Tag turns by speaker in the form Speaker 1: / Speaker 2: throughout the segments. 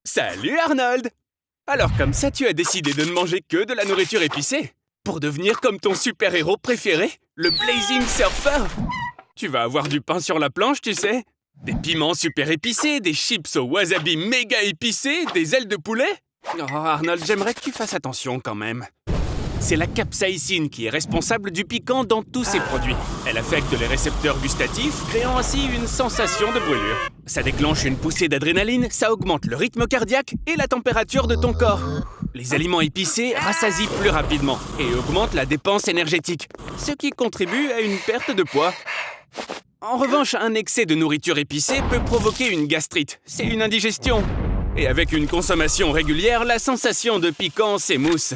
Speaker 1: Salut Arnold! Alors comme ça, tu as décidé de ne manger que de la nourriture épicée pour devenir comme ton super-héros préféré, le Blazing Surfer. Tu vas avoir du pain sur la planche, tu sais. Des piments super épicés, des chips au wasabi méga épicés, des ailes de poulet. Oh Arnold, j'aimerais que tu fasses attention quand même. C'est la capsaïcine qui est responsable du piquant dans tous ces produits. Elle affecte les récepteurs gustatifs, créant ainsi une sensation de brûlure. Ça déclenche une poussée d'adrénaline, ça augmente le rythme cardiaque et la température de ton corps. Les aliments épicés rassasient plus rapidement et augmentent la dépense énergétique, ce qui contribue à une perte de poids. En revanche, un excès de nourriture épicée peut provoquer une gastrite. C'est une indigestion. Et avec une consommation régulière, la sensation de piquant s'émousse.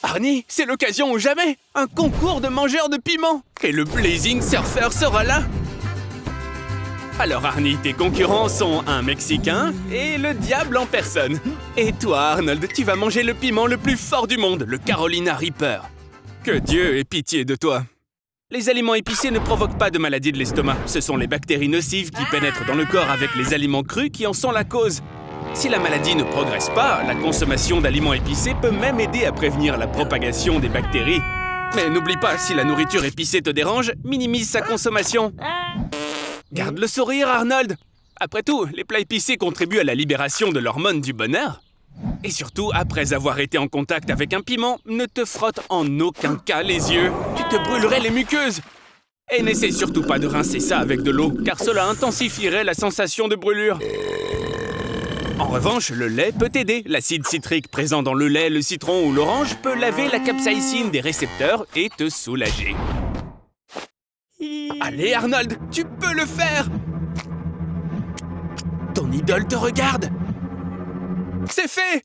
Speaker 1: Arnie, c'est l'occasion ou jamais! Un concours de mangeurs de piment! Et le Blazing Surfer sera là! Alors Arnie, tes concurrents sont un Mexicain et le diable en personne. Et toi, Arnold, tu vas manger le piment le plus fort du monde, le Carolina Reaper. Que Dieu ait pitié de toi! Les aliments épicés ne provoquent pas de maladie de l'estomac. Ce sont les bactéries nocives qui pénètrent dans le corps avec les aliments crus qui en sont la cause. Si la maladie ne progresse pas, la consommation d'aliments épicés peut même aider à prévenir la propagation des bactéries. Mais n'oublie pas, si la nourriture épicée te dérange, minimise sa consommation. Garde le sourire, Arnold! Après tout, les plats épicés contribuent à la libération de l'hormone du bonheur. Et surtout, après avoir été en contact avec un piment, ne te frotte en aucun cas les yeux. Tu te brûlerais les muqueuses. Et n'essaie surtout pas de rincer ça avec de l'eau, car cela intensifierait la sensation de brûlure. En revanche, le lait peut t'aider. L'acide citrique présent dans le lait, le citron ou l'orange peut laver la capsaïcine des récepteurs et te soulager. Allez Arnold, tu peux le faire! Ton idole te regarde! C'est fait!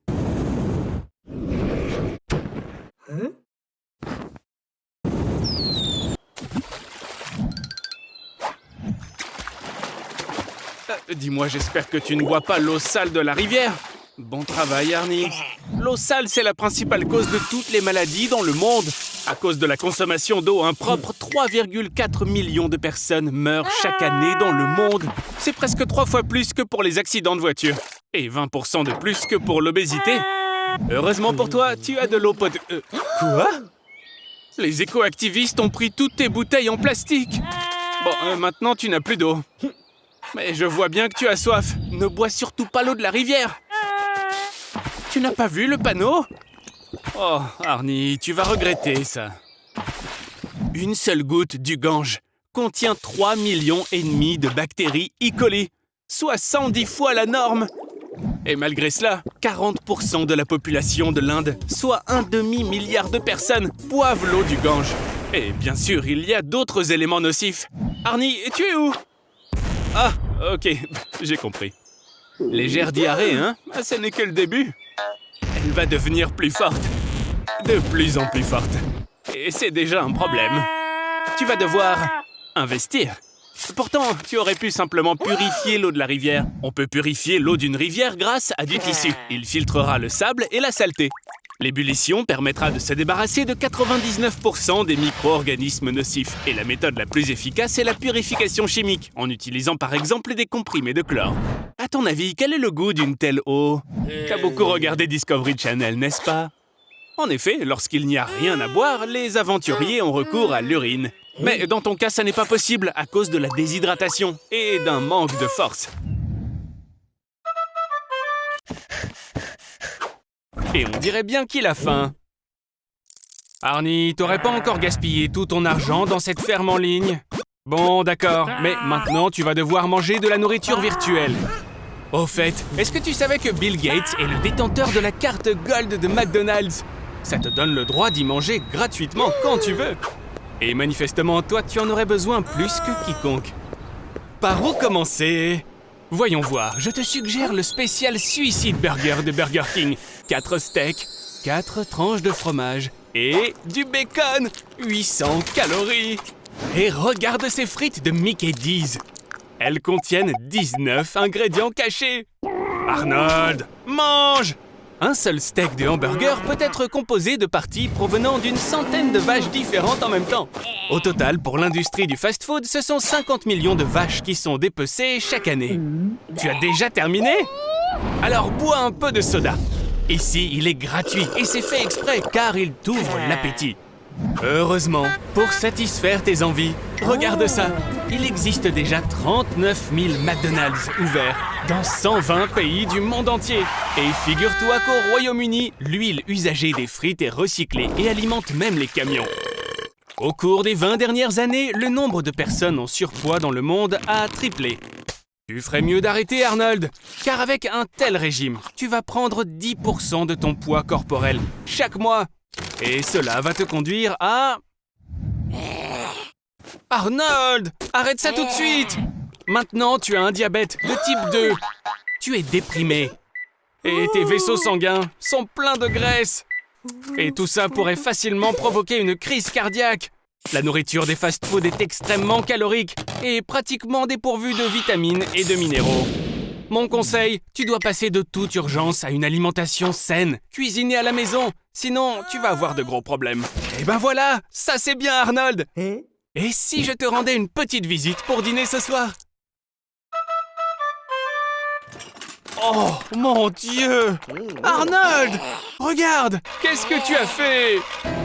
Speaker 1: Dis-moi, j'espère que tu ne bois pas l'eau sale de la rivière. Bon travail, Arnie. L'eau sale, c'est la principale cause de toutes les maladies dans le monde. À cause de la consommation d'eau impropre, 3,4 millions de personnes meurent chaque année dans le monde. C'est presque 3 fois plus que pour les accidents de voiture. Et 20% de plus que pour l'obésité. Heureusement pour toi, tu as de l'eau potable. Quoi? Les éco-activistes ont pris toutes tes bouteilles en plastique. Bon, maintenant tu n'as plus d'eau. Mais je vois bien que tu as soif. Ne bois surtout pas l'eau de la rivière. Tu n'as pas vu le panneau? Oh, Arnie, tu vas regretter ça. Une seule goutte du Gange contient 3,5 millions de bactéries E. coli, soit 110 fois la norme. Et malgré cela, 40% de la population de l'Inde, soit 1,5 milliard de personnes, boivent l'eau du Gange. Et bien sûr, il y a d'autres éléments nocifs. Arnie, tu es où? Ah, ok, j'ai compris. Légère diarrhée, hein? Ce n'est que le début. Elle va devenir plus forte. De plus en plus forte. Et c'est déjà un problème. Tu vas devoir investir. Pourtant, tu aurais pu simplement purifier l'eau de la rivière. On peut purifier l'eau d'une rivière grâce à du tissu. Il filtrera le sable et la saleté. L'ébullition permettra de se débarrasser de 99% des micro-organismes nocifs. Et la méthode la plus efficace est la purification chimique, en utilisant par exemple des comprimés de chlore. À ton avis, quel est le goût d'une telle eau? T'as beaucoup regardé Discovery Channel, n'est-ce pas? En effet, lorsqu'il n'y a rien à boire, les aventuriers ont recours à l'urine. Mais dans ton cas, ça n'est pas possible à cause de la déshydratation et d'un manque de force. Et on dirait bien qu'il a faim. Arnie, t'aurais pas encore gaspillé tout ton argent dans cette ferme en ligne? Bon, d'accord, mais maintenant tu vas devoir manger de la nourriture virtuelle. Au fait, est-ce que tu savais que Bill Gates est le détenteur de la carte Gold de McDonald's? Ça te donne le droit d'y manger gratuitement quand tu veux. Et manifestement, toi, tu en aurais besoin plus que quiconque. Par où commencer? Voyons voir, je te suggère le spécial Suicide Burger de Burger King. 4 steaks, 4 tranches de fromage et du bacon. 800 calories. Et regarde ces frites de Mickey D's. Elles contiennent 19 ingrédients cachés. Arnold, mange! Un seul steak de hamburger peut être composé de parties provenant d'une centaine de vaches différentes en même temps. Au total, pour l'industrie du fast-food, ce sont 50 millions de vaches qui sont dépecées chaque année. Tu as déjà terminé? Alors bois un peu de soda. Ici, il est gratuit et c'est fait exprès car il t'ouvre l'appétit. Heureusement, pour satisfaire tes envies, regarde ça. Il existe déjà 39 000 McDonald's ouverts dans 120 pays du monde entier. Et figure-toi qu'au Royaume-Uni, l'huile usagée des frites est recyclée et alimente même les camions. Au cours des 20 dernières années, le nombre de personnes en surpoids dans le monde a triplé. Tu ferais mieux d'arrêter, Arnold, car avec un tel régime, tu vas prendre 10% de ton poids corporel chaque mois. Et cela va te conduire à... Arnold, arrête ça tout de suite! Maintenant, tu as un diabète de type 2. Tu es déprimé. Et tes vaisseaux sanguins sont pleins de graisse. Et tout ça pourrait facilement provoquer une crise cardiaque. La nourriture des fast-foods est extrêmement calorique et pratiquement dépourvue de vitamines et de minéraux. Mon conseil, tu dois passer de toute urgence à une alimentation saine, cuisinée à la maison. Sinon, tu vas avoir de gros problèmes. Et ben voilà, ça c'est bien Arnold. Et si je te rendais une petite visite pour dîner ce soir? Oh, mon Dieu! Arnold! Regarde! Qu'est-ce que tu as fait?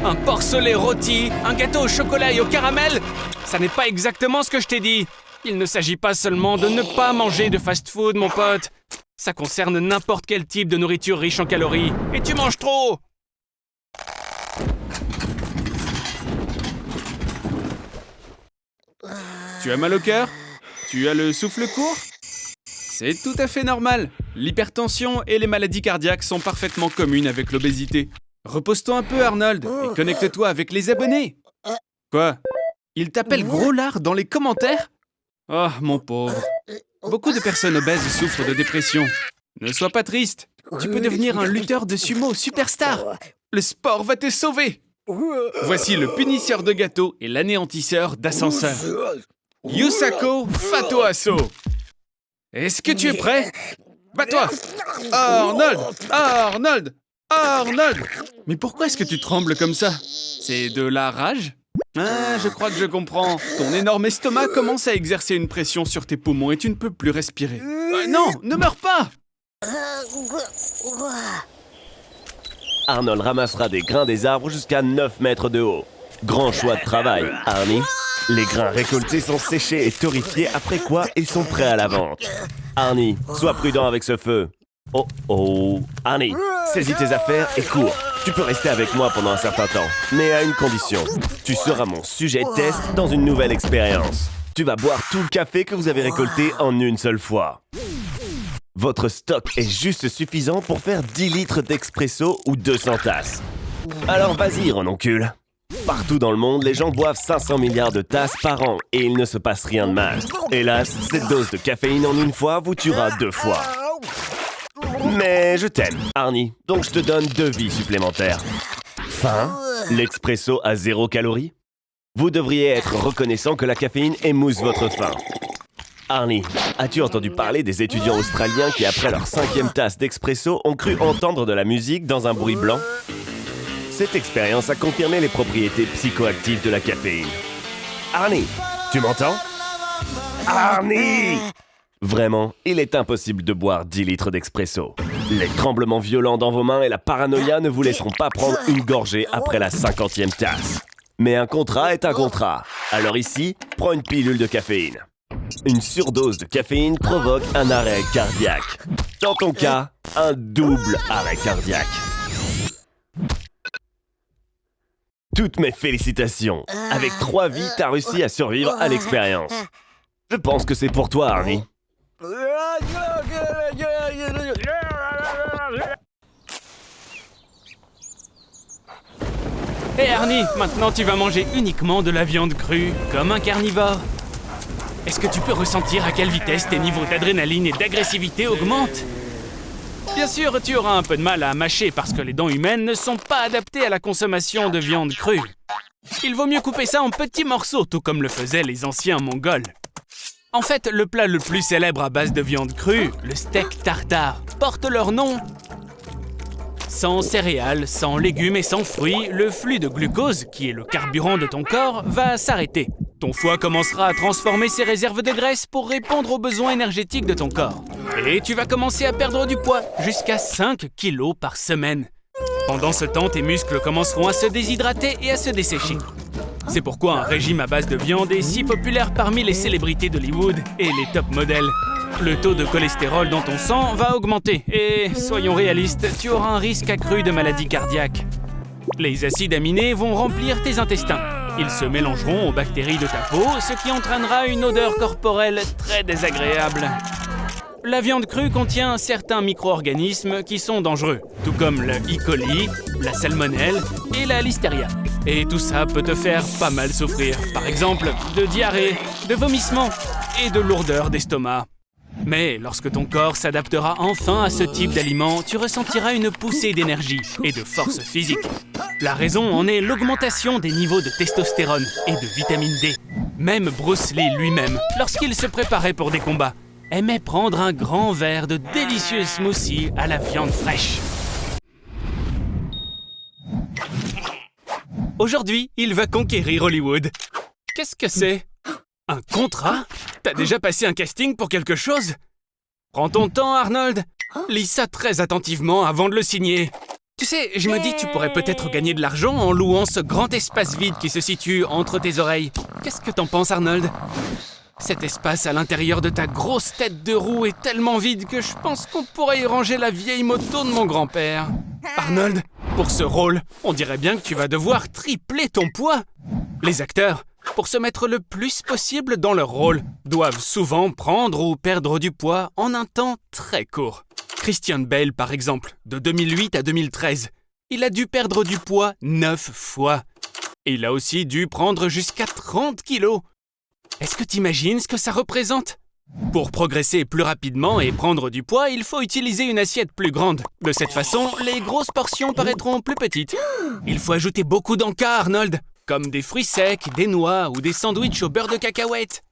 Speaker 1: Un porcelet rôti, un gâteau au chocolat et au caramel? Ça n'est pas exactement ce que je t'ai dit. Il ne s'agit pas seulement de ne pas manger de fast-food, mon pote. Ça concerne n'importe quel type de nourriture riche en calories. Et tu manges trop! Tu as mal au cœur? Tu as le souffle court? C'est tout à fait normal. L'hypertension et les maladies cardiaques sont parfaitement communes avec l'obésité. Repose-toi un peu, Arnold, et connecte-toi avec les abonnés. Quoi? Ils t'appellent gros lard dans les commentaires? Oh, mon pauvre. Beaucoup de personnes obèses souffrent de dépression. Ne sois pas triste. Tu peux devenir un lutteur de sumo superstar. Le sport va te sauver. Voici le punisseur de gâteaux et l'anéantisseur d'ascenseurs. Yusako Fatoaso. Est-ce que tu es prêt? Bats-toi! Arnold! Arnold! Arnold! Mais pourquoi est-ce que tu trembles comme ça? C'est de la rage? Ah, je crois que je comprends. Ton énorme estomac commence à exercer une pression sur tes poumons et tu ne peux plus respirer. Non, ne meurs pas!
Speaker 2: Arnold ramassera des grains des arbres jusqu'à 9 mètres de haut. Grand choix de travail, Arnie. Les grains récoltés sont séchés et torréfiés, après quoi ils sont prêts à la vente. Arnie, sois prudent avec ce feu. Oh oh, Arnie, saisis tes affaires et cours. Tu peux rester avec moi pendant un certain temps, mais à une condition. Tu seras mon sujet test dans une nouvelle expérience. Tu vas boire tout le café que vous avez récolté en une seule fois. Votre stock est juste suffisant pour faire 10 litres d'expresso ou 200 tasses. Alors vas-y, renoncule. Partout dans le monde, les gens boivent 500 milliards de tasses par an et il ne se passe rien de mal. Hélas, cette dose de caféine en une fois vous tuera 2 fois. Mais je t'aime, Arnie, donc je te donne 2 vies supplémentaires. Faim? L'expresso à 0 calories? Vous devriez être reconnaissant que la caféine émousse votre faim. Arnie, as-tu entendu parler des étudiants australiens qui, après leur 5e tasse d'expresso, ont cru entendre de la musique dans un bruit blanc? Cette expérience a confirmé les propriétés psychoactives de la caféine. Arnie, tu m'entends? Arnie! Vraiment, il est impossible de boire 10 litres d'expresso. Les tremblements violents dans vos mains et la paranoïa ne vous laisseront pas prendre une gorgée après la 50e tasse. Mais un contrat est un contrat. Alors ici, prends une pilule de caféine. Une surdose de caféine provoque un arrêt cardiaque. Dans ton cas, un double arrêt cardiaque. Toutes mes félicitations. Avec 3 vies, t'as réussi à survivre à l'expérience. Je pense que c'est pour toi, Arnie.
Speaker 1: Hé Arnie, maintenant tu vas manger uniquement de la viande crue, comme un carnivore. Est-ce que tu peux ressentir à quelle vitesse tes niveaux d'adrénaline et d'agressivité augmentent? Bien sûr, tu auras un peu de mal à mâcher parce que les dents humaines ne sont pas adaptées à la consommation de viande crue. Il vaut mieux couper ça en petits morceaux, tout comme le faisaient les anciens Mongols. En fait, le plat le plus célèbre à base de viande crue, le steak tartare, porte leur nom. Sans céréales, sans légumes et sans fruits, le flux de glucose, qui est le carburant de ton corps, va s'arrêter. Ton foie commencera à transformer ses réserves de graisse pour répondre aux besoins énergétiques de ton corps. Et tu vas commencer à perdre du poids, jusqu'à 5 kilos par semaine. Pendant ce temps, tes muscles commenceront à se déshydrater et à se dessécher. C'est pourquoi un régime à base de viande est si populaire parmi les célébrités d'Hollywood et les top modèles. Le taux de cholestérol dans ton sang va augmenter et, soyons réalistes, tu auras un risque accru de maladie cardiaque. Les acides aminés vont remplir tes intestins. Ils se mélangeront aux bactéries de ta peau, ce qui entraînera une odeur corporelle très désagréable. La viande crue contient certains micro-organismes qui sont dangereux, tout comme le E. coli, la salmonelle et la listeria. Et tout ça peut te faire pas mal souffrir, par exemple de diarrhée, de vomissements et de lourdeur d'estomac. Mais lorsque ton corps s'adaptera enfin à ce type d'aliments, tu ressentiras une poussée d'énergie et de force physique. La raison en est l'augmentation des niveaux de testostérone et de vitamine D. Même Bruce Lee lui-même, lorsqu'il se préparait pour des combats, aimait prendre un grand verre de délicieux smoothie à la viande fraîche. Aujourd'hui, il va conquérir Hollywood. Qu'est-ce que c'est? Un contrat? T'as déjà passé un casting pour quelque chose? Prends ton temps, Arnold. Lis ça très attentivement avant de le signer. Tu sais, je me dis tu pourrais peut-être gagner de l'argent en louant ce grand espace vide qui se situe entre tes oreilles. Qu'est-ce que t'en penses, Arnold? Cet espace à l'intérieur de ta grosse tête de roue est tellement vide que je pense qu'on pourrait y ranger la vieille moto de mon grand-père. Arnold, pour ce rôle, on dirait bien que tu vas devoir tripler ton poids. Les acteurs, pour se mettre le plus possible dans leur rôle, doivent souvent prendre ou perdre du poids en un temps très court. Christian Bale, par exemple, de 2008 à 2013, il a dû perdre du poids 9 fois. Il a aussi dû prendre jusqu'à 30 kilos. Est-ce que t'imagines ce que ça représente? Pour progresser plus rapidement et prendre du poids, il faut utiliser une assiette plus grande. De cette façon, les grosses portions paraîtront plus petites. Il faut ajouter beaucoup d'encas, Arnold, comme des fruits secs, des noix ou des sandwichs au beurre de cacahuète.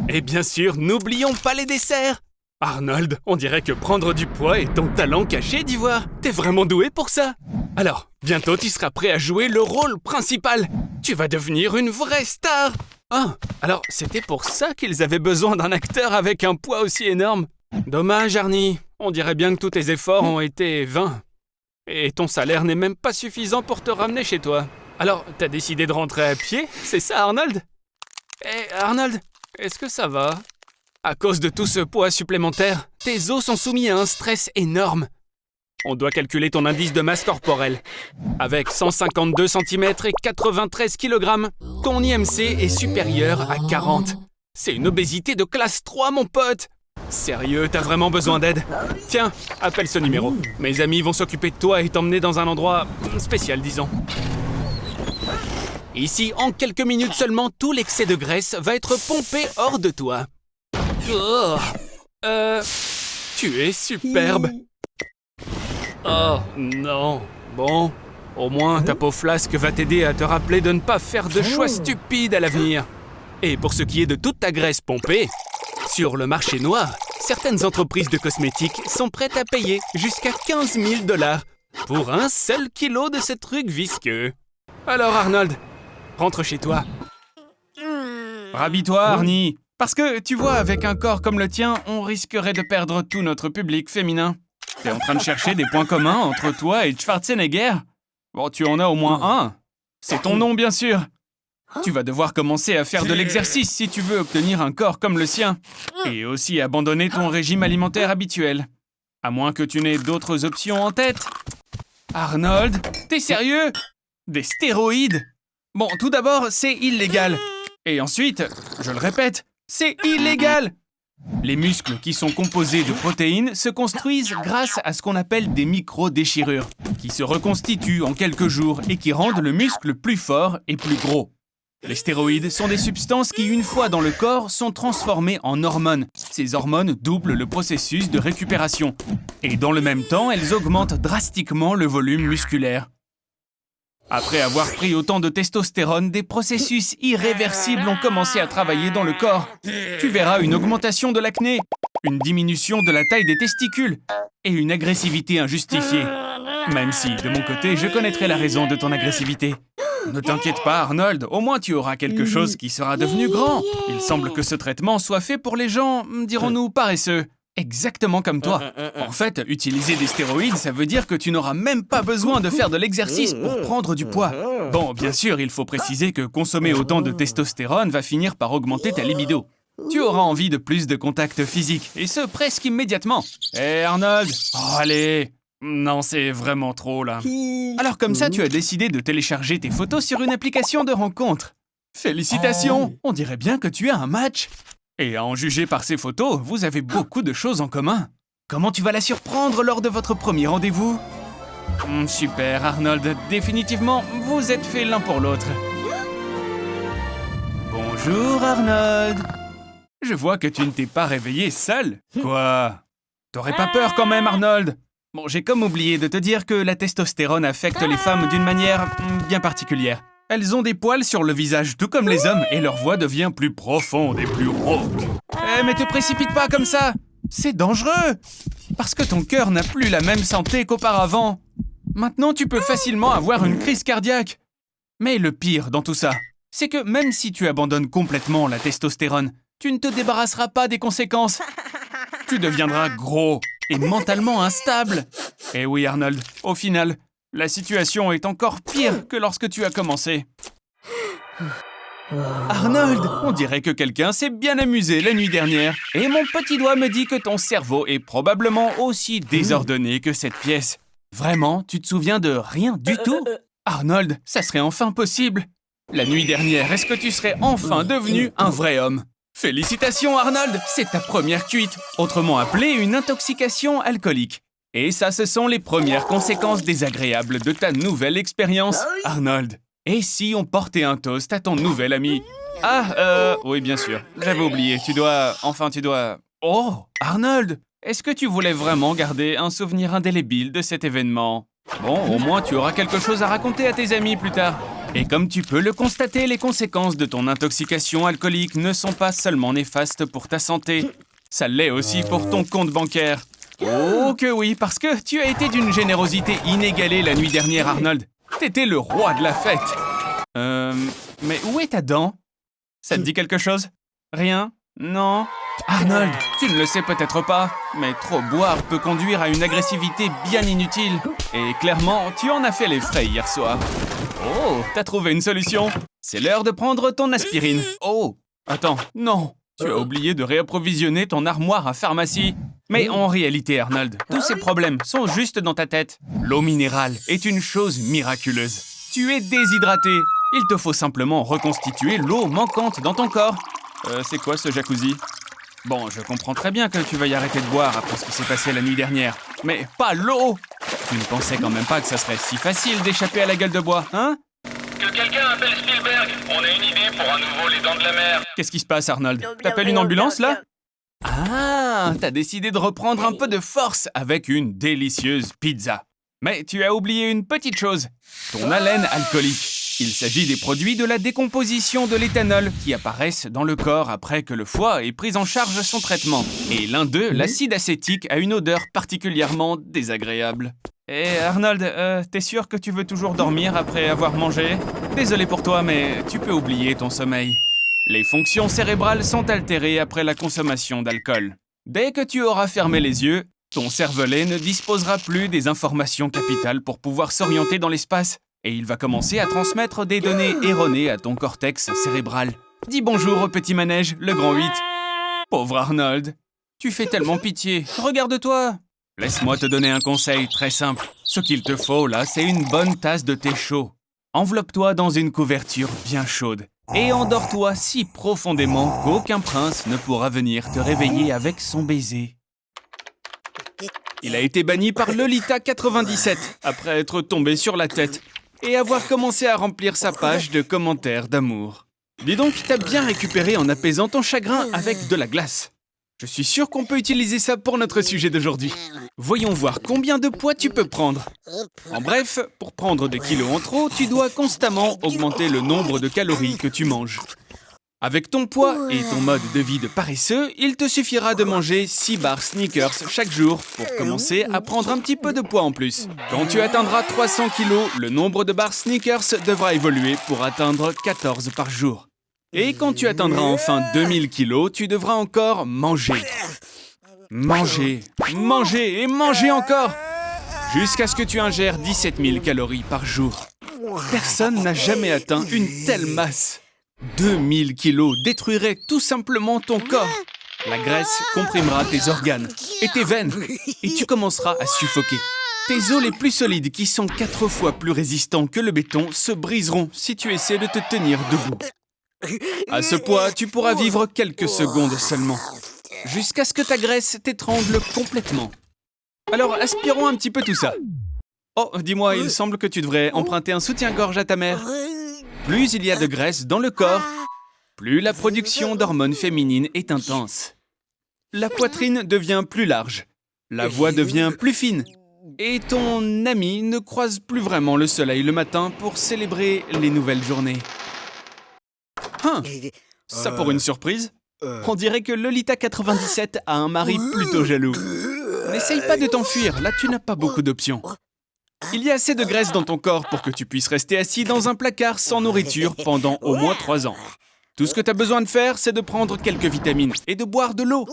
Speaker 1: Et bien sûr, n'oublions pas les desserts. Arnold, on dirait que prendre du poids est ton talent caché, d'Ivoire. T'es vraiment doué pour ça. Alors, bientôt tu seras prêt à jouer le rôle principal. Tu vas devenir une vraie star. Ah, alors c'était pour ça qu'ils avaient besoin d'un acteur avec un poids aussi énorme. Dommage, Arnie. On dirait bien que tous tes efforts ont été vains. Et ton salaire n'est même pas suffisant pour te ramener chez toi. Alors, t'as décidé de rentrer à pied? C'est ça, Arnold? Arnold, est-ce que ça va? À cause de tout ce poids supplémentaire, tes os sont soumis à un stress énorme. On doit calculer ton indice de masse corporelle. Avec 152 cm et 93 kg, ton IMC est supérieur à 40. C'est une obésité de classe 3, mon pote. Sérieux, t'as vraiment besoin d'aide? Tiens, appelle ce numéro. Mes amis vont s'occuper de toi et t'emmener dans un endroit spécial, disons. Ici, en quelques minutes seulement, tout l'excès de graisse va être pompé hors de toi. Oh, tu es superbe. Oh non. Bon, au moins ta peau flasque va t'aider à te rappeler de ne pas faire de choix stupides à l'avenir. Et pour ce qui est de toute ta graisse pompée, sur le marché noir, certaines entreprises de cosmétiques sont prêtes à payer jusqu'à 15 000 $ pour un seul kilo de ce truc visqueux. Alors Arnold, rentre chez toi. Rhabille-toi, Arnie. Parce que, tu vois, avec un corps comme le tien, on risquerait de perdre tout notre public féminin. T'es en train de chercher des points communs entre toi et Schwarzenegger? Bon, tu en as au moins un. C'est ton nom, bien sûr. Tu vas devoir commencer à faire de l'exercice si tu veux obtenir un corps comme le sien. Et aussi abandonner ton régime alimentaire habituel. À moins que tu n'aies d'autres options en tête. Arnold, t'es sérieux? Des stéroïdes? Bon, tout d'abord, c'est illégal. Et ensuite, je le répète, c'est illégal! Les muscles qui sont composés de protéines se construisent grâce à ce qu'on appelle des micro-déchirures, qui se reconstituent en quelques jours et qui rendent le muscle plus fort et plus gros. Les stéroïdes sont des substances qui, une fois dans le corps, sont transformées en hormones. Ces hormones doublent le processus de récupération. Et dans le même temps, elles augmentent drastiquement le volume musculaire. Après avoir pris autant de testostérone, des processus irréversibles ont commencé à travailler dans le corps. Tu verras une augmentation de l'acné, une diminution de la taille des testicules et une agressivité injustifiée. Même si, de mon côté, je connaîtrai la raison de ton agressivité. Ne t'inquiète pas, Arnold, au moins tu auras quelque chose qui sera devenu grand. Il semble que ce traitement soit fait pour les gens, dirons-nous, paresseux. Exactement comme toi. En fait, utiliser des stéroïdes, ça veut dire que tu n'auras même pas besoin de faire de l'exercice pour prendre du poids. Bon, bien sûr, il faut préciser que consommer autant de testostérone va finir par augmenter ta libido. Tu auras envie de plus de contact physique, et ce, presque immédiatement. Hé, Arnold! Oh, allez! Non, c'est vraiment trop, là. Alors comme ça, tu as décidé de télécharger tes photos sur une application de rencontre. Félicitations! On dirait bien que tu as un match. Et à en juger par ces photos, vous avez beaucoup de choses en commun. Comment tu vas la surprendre lors de votre premier rendez-vous? Super, Arnold. Définitivement, vous êtes faits l'un pour l'autre. Bonjour, Arnold. Je vois que tu ne t'es pas réveillé seul. Quoi? T'aurais pas peur quand même, Arnold? Bon, j'ai comme oublié de te dire que la testostérone affecte les femmes d'une manière bien particulière. Elles ont des poils sur le visage tout comme les hommes et leur voix devient plus profonde et plus rauque. Mais te précipite pas comme ça! C'est dangereux! Parce que ton cœur n'a plus la même santé qu'auparavant. Maintenant, tu peux facilement avoir une crise cardiaque. Mais le pire dans tout ça, c'est que même si tu abandonnes complètement la testostérone, tu ne te débarrasseras pas des conséquences. Tu deviendras gros et mentalement instable. Et oui, Arnold, au final, la situation est encore pire que lorsque tu as commencé. Arnold, on dirait que quelqu'un s'est bien amusé la nuit dernière. Et mon petit doigt me dit que ton cerveau est probablement aussi désordonné que cette pièce. Vraiment, tu te souviens de rien du tout? Arnold, ça serait enfin possible. La nuit dernière, est-ce que tu serais enfin devenu un vrai homme? Félicitations, Arnold, c'est ta première cuite, autrement appelée une intoxication alcoolique. Et ça, ce sont les premières conséquences désagréables de ta nouvelle expérience, Arnold. Et si on portait un toast à ton nouvel ami? Oui, bien sûr, j'avais oublié, tu dois... Oh, Arnold, est-ce que tu voulais vraiment garder un souvenir indélébile de cet événement? Bon, au moins tu auras quelque chose à raconter à tes amis plus tard. Et comme tu peux le constater, les conséquences de ton intoxication alcoolique ne sont pas seulement néfastes pour ta santé, ça l'est aussi pour ton compte bancaire. Oh que oui, parce que tu as été d'une générosité inégalée la nuit dernière, Arnold. T'étais le roi de la fête. Mais où est ta dent? Ça te dit quelque chose? Rien? Non? Arnold, tu ne le sais peut-être pas, mais trop boire peut conduire à une agressivité bien inutile. Et clairement, tu en as fait les frais hier soir. Oh, t'as trouvé une solution? C'est l'heure de prendre ton aspirine. Oh, attends, non. Tu as oublié de réapprovisionner ton armoire à pharmacie. Mais en réalité, Arnold, tous ces problèmes sont juste dans ta tête. L'eau minérale est une chose miraculeuse. Tu es déshydraté. Il te faut simplement reconstituer l'eau manquante dans ton corps. C'est quoi ce jacuzzi? Bon, je comprends très bien que tu veuilles arrêter de boire après ce qui s'est passé la nuit dernière. Mais pas l'eau! Tu ne pensais quand même pas que ça serait si facile d'échapper à la gueule de bois, hein?
Speaker 3: Que quelqu'un appelle Spielberg. On a une idée pour un nouveau Les Dents de la Mer.
Speaker 1: Qu'est-ce qui se passe, Arnold? T'appelles une ambulance, là? Ah, t'as décidé de reprendre un peu de force avec une délicieuse pizza. Mais tu as oublié une petite chose, ton haleine alcoolique. Il s'agit des produits de la décomposition de l'éthanol qui apparaissent dans le corps après que le foie ait pris en charge son traitement. Et l'un d'eux, l'acide acétique, a une odeur particulièrement désagréable. Hé Arnold, t'es sûr que tu veux toujours dormir après avoir mangé? Désolé pour toi, mais tu peux oublier ton sommeil. Les fonctions cérébrales sont altérées après la consommation d'alcool. Dès que tu auras fermé les yeux, ton cervelet ne disposera plus des informations capitales pour pouvoir s'orienter dans l'espace. Et il va commencer à transmettre des données erronées à ton cortex cérébral. Dis bonjour au petit manège, le grand 8. Pauvre Arnold, tu fais tellement pitié, regarde-toi. Laisse-moi te donner un conseil très simple. Ce qu'il te faut là, c'est une bonne tasse de thé chaud. Enveloppe-toi dans une couverture bien chaude. Et endors-toi si profondément qu'aucun prince ne pourra venir te réveiller avec son baiser. Il a été banni par Lolita97 après être tombé sur la tête et avoir commencé à remplir sa page de commentaires d'amour. Dis donc, t'as bien récupéré en apaisant ton chagrin avec de la glace. Je suis sûr qu'on peut utiliser ça pour notre sujet d'aujourd'hui. Voyons voir combien de poids tu peux prendre. En bref, pour prendre des kilos en trop, tu dois constamment augmenter le nombre de calories que tu manges. Avec ton poids et ton mode de vie de paresseux, il te suffira de manger 6 barres Snickers chaque jour pour commencer à prendre un petit peu de poids en plus. Quand tu atteindras 300 kilos, le nombre de barres Snickers devra évoluer pour atteindre 14 par jour. Et quand tu atteindras enfin 2000 kilos, tu devras encore manger. Manger, manger et manger encore, jusqu'à ce que tu ingères 17 000 calories par jour. Personne n'a jamais atteint une telle masse. 2000 kilos détruiraient tout simplement ton corps. La graisse comprimera tes organes et tes veines, et tu commenceras à suffoquer. Tes os les plus solides, qui sont 4 fois plus résistants que le béton, se briseront si tu essaies de te tenir debout. À ce poids, tu pourras vivre quelques secondes seulement, jusqu'à ce que ta graisse t'étrangle complètement. Alors, aspirons un petit peu tout ça. Oh, dis-moi, il semble que tu devrais emprunter un soutien-gorge à ta mère. Plus il y a de graisse dans le corps, plus la production d'hormones féminines est intense. La poitrine devient plus large, la voix devient plus fine, et ton ami ne croise plus vraiment le soleil le matin pour célébrer les nouvelles journées. Ça pour une surprise? On dirait que Lolita 97 a un mari plutôt jaloux. N'essaye pas de t'enfuir, là tu n'as pas beaucoup d'options. Il y a assez de graisse dans ton corps pour que tu puisses rester assis dans un placard sans nourriture pendant au moins 3 ans. Tout ce que tu as besoin de faire, c'est de prendre quelques vitamines et de boire de l'eau.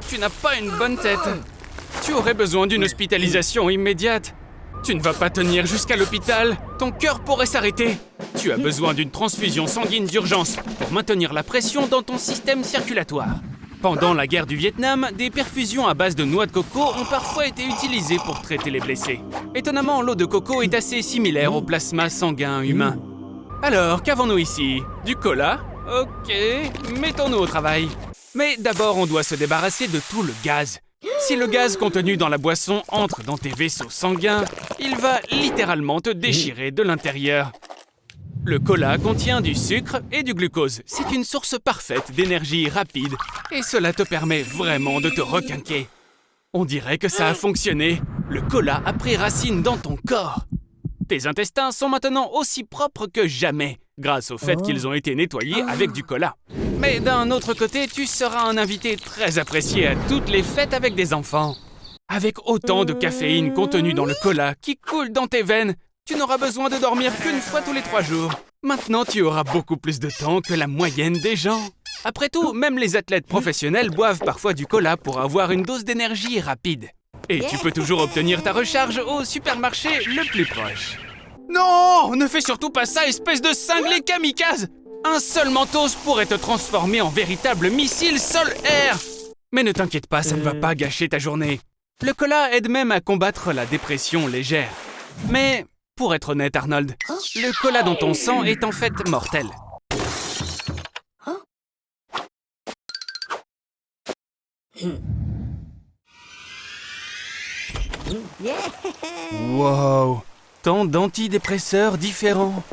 Speaker 1: Tu n'as pas une bonne tête. Tu aurais besoin d'une hospitalisation immédiate. Tu ne vas pas tenir jusqu'à l'hôpital. Ton cœur pourrait s'arrêter. Tu as besoin d'une transfusion sanguine d'urgence pour maintenir la pression dans ton système circulatoire. Pendant la guerre du Vietnam, des perfusions à base de noix de coco ont parfois été utilisées pour traiter les blessés. Étonnamment, l'eau de coco est assez similaire au plasma sanguin humain. Alors, qu'avons-nous ici? Du cola? Ok, mettons-nous au travail. Mais d'abord, on doit se débarrasser de tout le gaz. Si le gaz contenu dans la boisson entre dans tes vaisseaux sanguins, il va littéralement te déchirer de l'intérieur. Le cola contient du sucre et du glucose. C'est une source parfaite d'énergie rapide et cela te permet vraiment de te requinquer. On dirait que ça a fonctionné. Le cola a pris racine dans ton corps. Tes intestins sont maintenant aussi propres que jamais, grâce au fait qu'ils ont été nettoyés avec du cola. Mais d'un autre côté, tu seras un invité très apprécié à toutes les fêtes avec des enfants. Avec autant de caféine contenue dans le cola qui coule dans tes veines, tu n'auras besoin de dormir qu'une fois tous les 3 jours. Maintenant, tu auras beaucoup plus de temps que la moyenne des gens. Après tout, même les athlètes professionnels boivent parfois du cola pour avoir une dose d'énergie rapide. Et tu peux toujours obtenir ta recharge au supermarché le plus proche. Non, ne fais surtout pas ça, espèce de cinglé kamikaze! Un seul Mentos pourrait te transformer en véritable missile sol-air! Mais ne t'inquiète pas, ça ne va pas gâcher ta journée. Le cola aide même à combattre la dépression légère. Mais, pour être honnête, Arnold, le cola dans ton sang est en fait mortel. Wow! Tant d'antidépresseurs différents.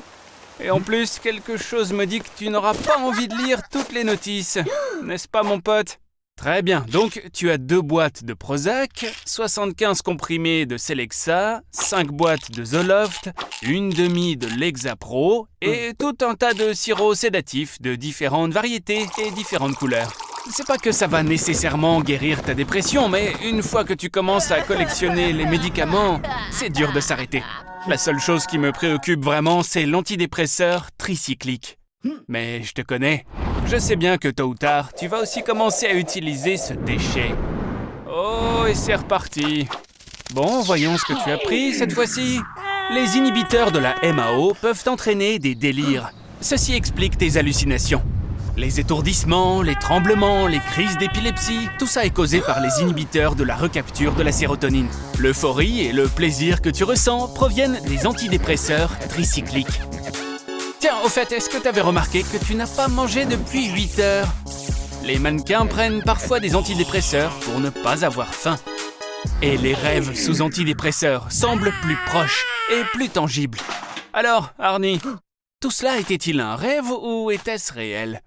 Speaker 1: Et en plus, quelque chose me dit que tu n'auras pas envie de lire toutes les notices. N'est-ce pas, mon pote? Très bien, donc tu as 2 boîtes de Prozac, 75 comprimés de Celexa, 5 boîtes de Zoloft, 1/2 de Lexapro et tout un tas de sirops sédatifs de différentes variétés et différentes couleurs. C'est pas que ça va nécessairement guérir ta dépression, mais une fois que tu commences à collectionner les médicaments, c'est dur de s'arrêter. La seule chose qui me préoccupe vraiment, c'est l'antidépresseur tricyclique. Mais je te connais. Je sais bien que tôt ou tard, tu vas aussi commencer à utiliser ce déchet. Oh, et c'est reparti. Bon, voyons ce que tu as pris cette fois-ci. Les inhibiteurs de la MAO peuvent entraîner des délires. Ceci explique tes hallucinations. Les étourdissements, les tremblements, les crises d'épilepsie, tout ça est causé par les inhibiteurs de la recapture de la sérotonine. L'euphorie et le plaisir que tu ressens proviennent des antidépresseurs tricycliques. Tiens, au fait, est-ce que tu avais remarqué que tu n'as pas mangé depuis 8 heures? Les mannequins prennent parfois des antidépresseurs pour ne pas avoir faim. Et les rêves sous antidépresseurs semblent plus proches et plus tangibles. Alors, Arnie, tout cela était-il un rêve ou était-ce réel?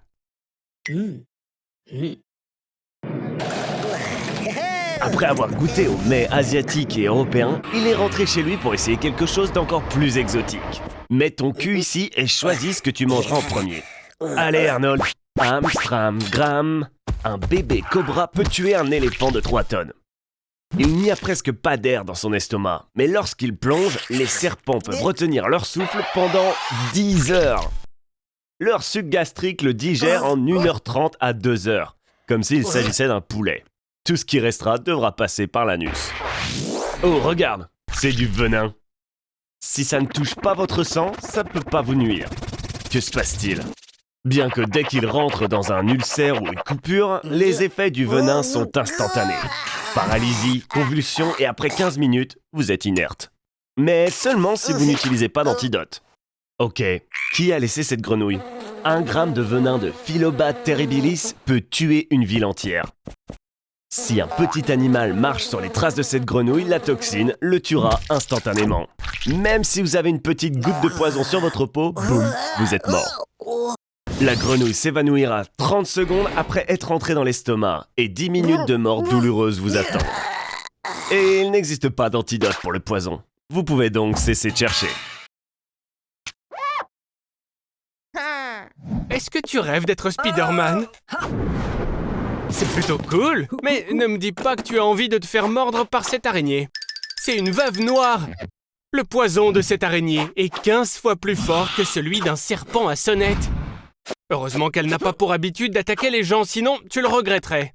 Speaker 2: Après avoir goûté aux mets asiatiques et européens, il est rentré chez lui pour essayer quelque chose d'encore plus exotique. Mets ton cul ici et choisis ce que tu mangeras en premier. Allez Arnold, Amstramgram. Un bébé cobra peut tuer un éléphant de 3 tonnes. Il n'y a presque pas d'air dans son estomac, mais lorsqu'il plonge, les serpents peuvent retenir leur souffle pendant 10 heures. Leur suc gastrique le digère en 1h30 à 2 heures. comme s'il s'agissait d'un poulet. Tout ce qui restera devra passer par l'anus. Oh, regarde, c'est du venin. Si ça ne touche pas votre sang, ça ne peut pas vous nuire. Que se passe-t-il? Bien que dès qu'il rentre dans un ulcère ou une coupure, les effets du venin sont instantanés. Paralysie, convulsion et après 15 minutes, vous êtes inerte. Mais seulement si vous n'utilisez pas d'antidote. Ok, qui a laissé cette grenouille? 1 gramme de venin de Phyllobates terribilis peut tuer une ville entière. Si un petit animal marche sur les traces de cette grenouille, la toxine le tuera instantanément. Même si vous avez une petite goutte de poison sur votre peau, boum, vous êtes mort. La grenouille s'évanouira 30 secondes après être entrée dans l'estomac et 10 minutes de mort douloureuse vous attendent. Et il n'existe pas d'antidote pour le poison. Vous pouvez donc cesser de chercher.
Speaker 1: Est-ce que tu rêves d'être Spider-Man? C'est plutôt cool, mais ne me dis pas que tu as envie de te faire mordre par cette araignée. C'est une veuve noire. Le poison de cette araignée est 15 fois plus fort que celui d'un serpent à sonnette. Heureusement qu'elle n'a pas pour habitude d'attaquer les gens, sinon tu le regretterais.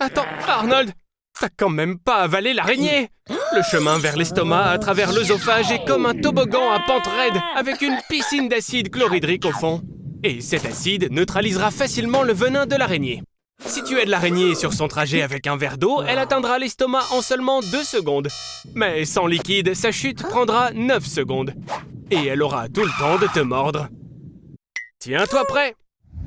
Speaker 1: Attends, Arnold, t'as quand même pas avalé l'araignée. Le chemin vers l'estomac à travers l'œsophage est comme un toboggan à pente raide avec une piscine d'acide chlorhydrique au fond. Et cet acide neutralisera facilement le venin de l'araignée. Si tu aides l'araignée sur son trajet avec un verre d'eau, elle atteindra l'estomac en seulement 2 secondes. Mais sans liquide, sa chute prendra 9 secondes. Et elle aura tout le temps de te mordre. Tiens-toi prêt!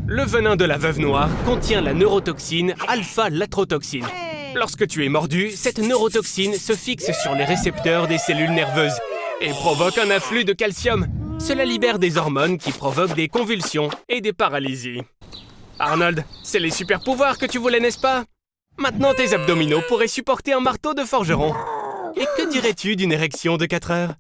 Speaker 1: Le venin de la veuve noire contient la neurotoxine alpha-latrotoxine. Lorsque tu es mordu, cette neurotoxine se fixe sur les récepteurs des cellules nerveuses et provoque un afflux de calcium. Cela libère des hormones qui provoquent des convulsions et des paralysies. Arnold, c'est les super pouvoirs que tu voulais, n'est-ce pas? Maintenant, tes abdominaux pourraient supporter un marteau de forgeron. Et que dirais-tu d'une érection de 4 heures?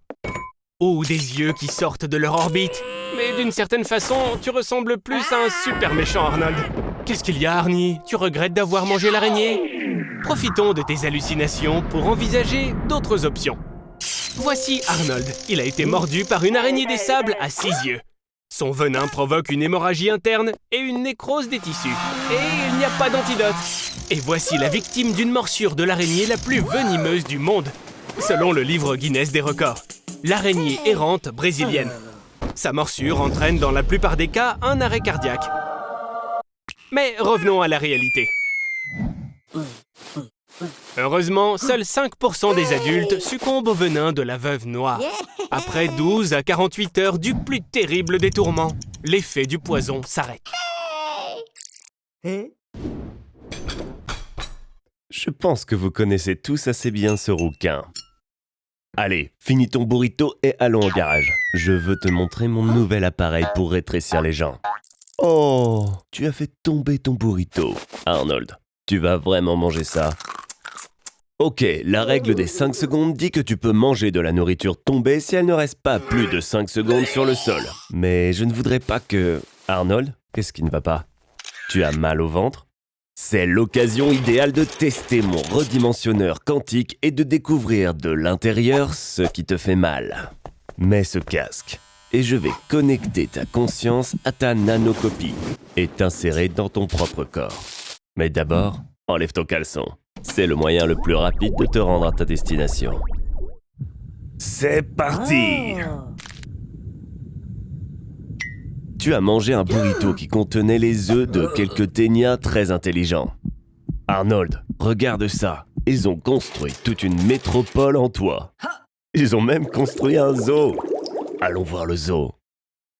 Speaker 1: Ou des yeux qui sortent de leur orbite. Mais d'une certaine façon, tu ressembles plus à un super méchant, Arnold. Qu'est-ce qu'il y a, Arnie? Tu regrettes d'avoir mangé l'araignée? Profitons de tes hallucinations pour envisager d'autres options. Voici Arnold. Il a été mordu par une araignée des sables à 6 yeux. Son venin provoque une hémorragie interne et une nécrose des tissus. Et il n'y a pas d'antidote. Et voici la victime d'une morsure de l'araignée la plus venimeuse du monde, selon le livre Guinness des records. L'araignée errante brésilienne. Sa morsure entraîne dans la plupart des cas un arrêt cardiaque. Mais revenons à la réalité. Heureusement, seuls 5% des adultes succombent au venin de la veuve noire. Après 12 à 48 heures du plus terrible des tourments, l'effet du poison s'arrête.
Speaker 2: Je pense que vous connaissez tous assez bien ce rouquin. Allez, finis ton burrito et allons au garage. Je veux te montrer mon nouvel appareil pour rétrécir les gens. Oh, tu as fait tomber ton burrito. Arnold, tu vas vraiment manger ça? Ok, la règle des 5 secondes dit que tu peux manger de la nourriture tombée si elle ne reste pas plus de 5 secondes sur le sol. Mais je ne voudrais pas que... Arnold, qu'est-ce qui ne va pas? Tu as mal au ventre? C'est l'occasion idéale de tester mon redimensionneur quantique et de découvrir de l'intérieur ce qui te fait mal. Mets ce casque et je vais connecter ta conscience à ta nanocopie et t'insérer dans ton propre corps. Mais d'abord, enlève ton caleçon. C'est le moyen le plus rapide de te rendre à ta destination. C'est parti! Tu as mangé un burrito qui contenait les œufs de quelques ténias très intelligents. Arnold, regarde ça. Ils ont construit toute une métropole en toi. Ils ont même construit un zoo. Allons voir le zoo.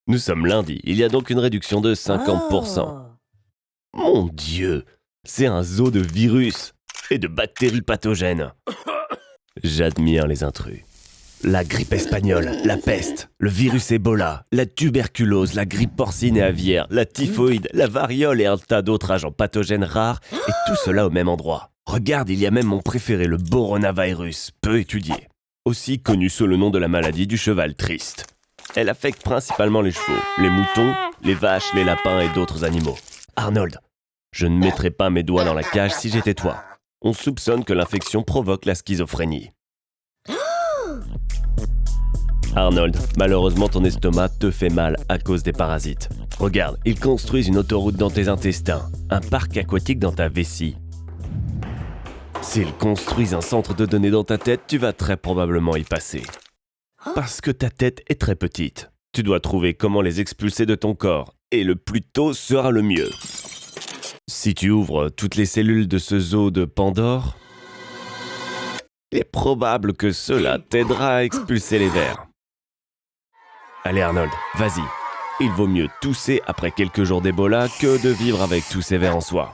Speaker 2: Nous sommes lundi, il y a donc une réduction de 50%. Mon Dieu, c'est un zoo de virus et de bactéries pathogènes. J'admire les intrus. La grippe espagnole, la peste, le virus Ebola, la tuberculose, la grippe porcine et aviaire, la typhoïde, la variole et un tas d'autres agents pathogènes rares, et tout cela au même endroit. Regarde, il y a même mon préféré, le coronavirus, peu étudié. Aussi connu sous le nom de la maladie du cheval triste. Elle affecte principalement les chevaux, les moutons, les vaches, les lapins et d'autres animaux. Arnold, je ne mettrais pas mes doigts dans la cage si j'étais toi. On soupçonne que l'infection provoque la schizophrénie. Arnold, malheureusement ton estomac te fait mal à cause des parasites. Regarde, ils construisent une autoroute dans tes intestins, un parc aquatique dans ta vessie. S'ils construisent un centre de données dans ta tête, tu vas très probablement y passer. Parce que ta tête est très petite. Tu dois trouver comment les expulser de ton corps, et le plus tôt sera le mieux. Si tu ouvres toutes les cellules de ce zoo de Pandore, il est probable que cela t'aidera à expulser les vers. Allez Arnold, vas-y. Il vaut mieux tousser après quelques jours d'Ebola que de vivre avec tous ces vers en soi.